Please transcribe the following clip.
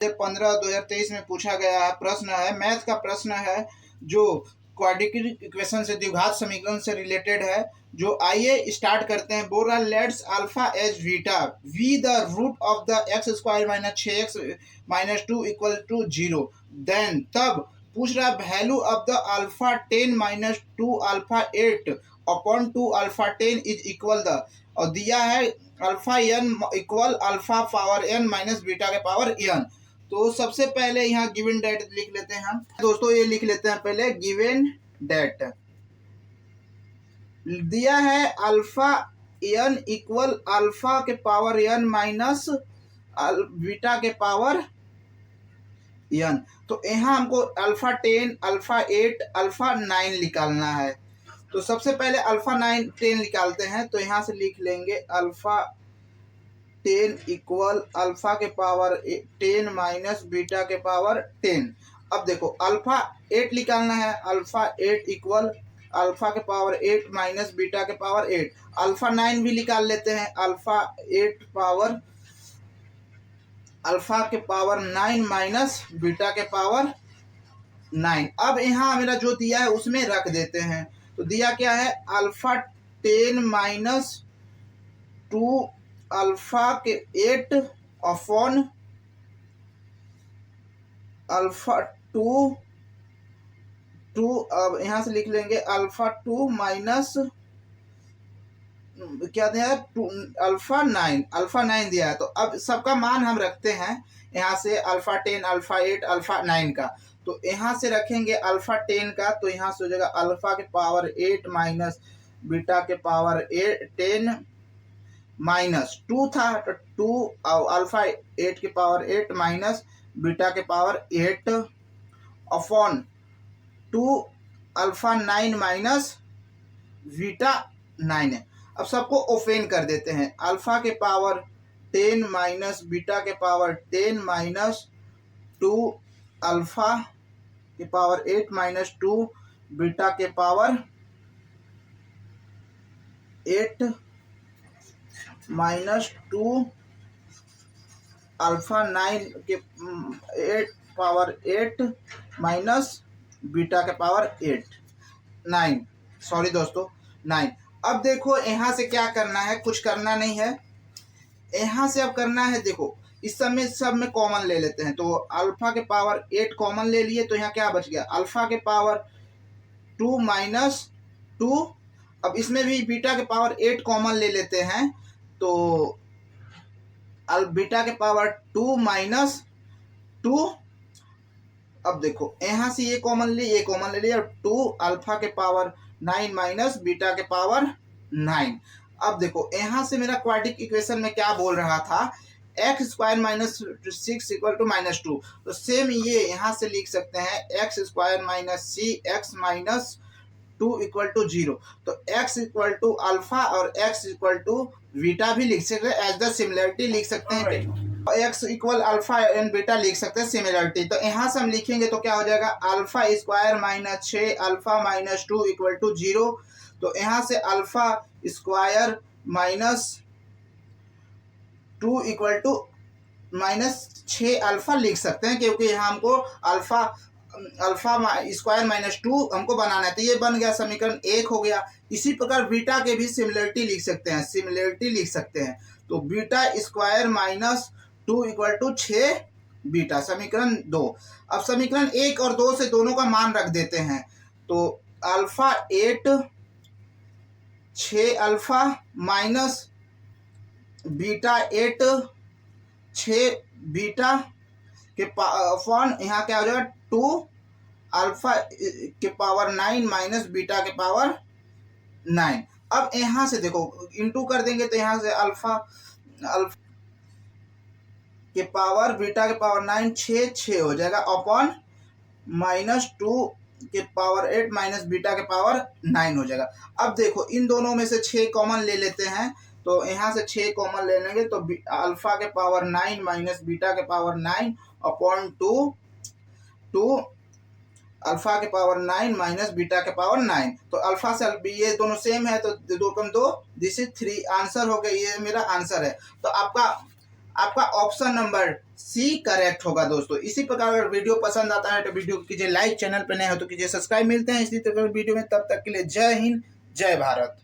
2015-2023 में पूछा गया है प्रश्न है, मैथ का प्रश्न है जो क्वाड्रेटिक इक्वेशन से, द्विघात समीकरण से रिलेटेड है। जो आइए स्टार्ट करते हैं। बोल रहा let's alpha as beta be the root of the X square minus 6x minus 2 equal to 0, then तब पूछ रहा value of the alpha 10 minus 2 alpha 8 upon 2 alpha 10 is equal the, और दिया है alpha N equal alpha power N minus beta के power N. तो सबसे पहले यहाँ गिवन डेट लिख लेते हैं हम दोस्तों, ये लिख लेते हैं पहले गिवन डेट। दिया है अल्फा एन इक्वल अल्फा के पावर एन माइनस बीटा के पावर एन। तो यहाँ हमको अल्फा 10 अल्फा 8 अल्फा 9 निकालना है। तो सबसे पहले अल्फा 10 निकालते हैं। तो यहाँ से लिख लेंगे अल्फा 10 इक्वल अल्फा के पावर 10 माइनस बीटा के पावर 10। अब देखो अल्फा 8 निकालना है। अल्फा 8 इक्वल अल्फा के पावर 8 माइनस बीटा के पावर 8। अल्फा 9 भी निकाल लेते हैं। अल्फा 8 पावर अल्फा के पावर 9 माइनस बीटा के पावर 9। अब यहाँ मेरा जो दिया है उसमें रख देते हैं। तो दिया क्या है अल्फा 10 माइनस 2 अल्फा के 8 अपॉन अल्फा 2 अब यहाँ से लिख लेंगे अल्फा 2 माइनस क्या दिया है अल्फा 9 दिया है। तो अब सबका मान हम रखते हैं यहाँ से अल्फा 10 अल्फा 8 अल्फा 9 का। तो यहाँ से रखेंगे अल्फा 10 का, तो यहाँ से हो जाएगा अल्फा के पावर 8 माइनस बीटा के पावर 10 माइनस 2 था, तो 2 अल्फा 8 के पावर 8 माइनस बीटा के power 8 upon 2 alpha 9 minus beta 9 है। अब सबको ओपन कर देते हैं। अल्फा के पावर 10 माइनस बीटा के पावर 10 माइनस 2 अल्फा के पावर 8 माइनस 2 बीटा के पावर 8 माइनस 2 अल्फा 9 के 8 पावर 8 माइनस बीटा के पावर 9। सॉरी दोस्तों 9। अब देखो यहाँ से क्या करना है, कुछ करना नहीं है। यहाँ से अब करना है, देखो इस सब में कॉमन ले लेते हैं। तो अल्फा के पावर 8 कॉमन ले लिए, तो यहाँ क्या बच गया अल्फा के पावर 2 माइनस 2। अब इसमें भी बीटा के पावर 8 कॉमन ले लेते हैं। तो बीटा के पावर 2 माइनस 2। अब देखो यहाँ से ये कॉमन ले लिया, 2 अल्फा के पावर 9 माइनस बीटा के पावर 9। अब देखो यहाँ से मेरा क्वाड्रेटिक इक्वेशन में क्या बोल रहा था, X square minus 6 equal to minus 2। तो सेम ये यहाँ से लिख सकते हैं X square minus C X minus 2 equal to 0। तो x इक्वल टू अल्फा और x इक्वल टू बीटा भी लिख सकते हैं, एज द सिमिलरिटी लिख सकते हैं। x equal alpha and beta लिख सकते हैं सिमिलरिटी। तो यहाँ से हम लिखेंगे तो क्या हो जाएगा alpha square minus 6 alpha minus 2 equal to 0। तो यहाँ से alpha square minus 2 equal to minus 6 alpha लिख सकते हैं, क्योंकि यहाँ हमको अल्फा स्क्वायर माइनस 2 हमको बनाना है। तो ये बन गया समीकरण 1 हो गया। इसी प्रकार बीटा के भी सिमिलरिटी लिख सकते हैं। तो beta square minus 2 equal to 6 beta, समीकरण 2। अब समीकरण 1 और 2 से दोनों का मान रख देते हैं। तो alpha 8 6 alpha minus beta 8 6 beta के अपॉन यहाँ क्या हो जाएगा 2 अल्फा के पावर 9 माइनस बीटा के पावर 9। अब यहाँ से देखो इंटू कर देंगे, तो यहाँ से अल्फा के पावर बीटा के पावर 9 6 हो जाएगा अपॉन माइनस 2 के पावर 8 माइनस बीटा के पावर 9 हो जाएगा। अब देखो इन दोनों में से 6 कॉमन ले लेते हैं। तो यहाँ से 6 कॉमन ले लेंगे, तो अल्फा के पावर 9 माइनस बीटा के पावर 9 अपॉन 2 अल्फा के पावर 9 माइनस बीटा के पावर 9। तो अल्फा से ये दोनों सेम है, तो 2 कम 2 दिस इज 3 आंसर हो गया। ये मेरा आंसर है। तो आपका आपका ऑप्शन नंबर सी करेक्ट होगा दोस्तों। इसी प्रकार अगर वीडियो पसंद आता है तो वीडियो कीजिए लाइक, चैनल पर नए हो तो कीजिए सब्सक्राइब। मिलते हैं इसी तरह वीडियो में, तब तक के लिए जय हिंद, जय भारत।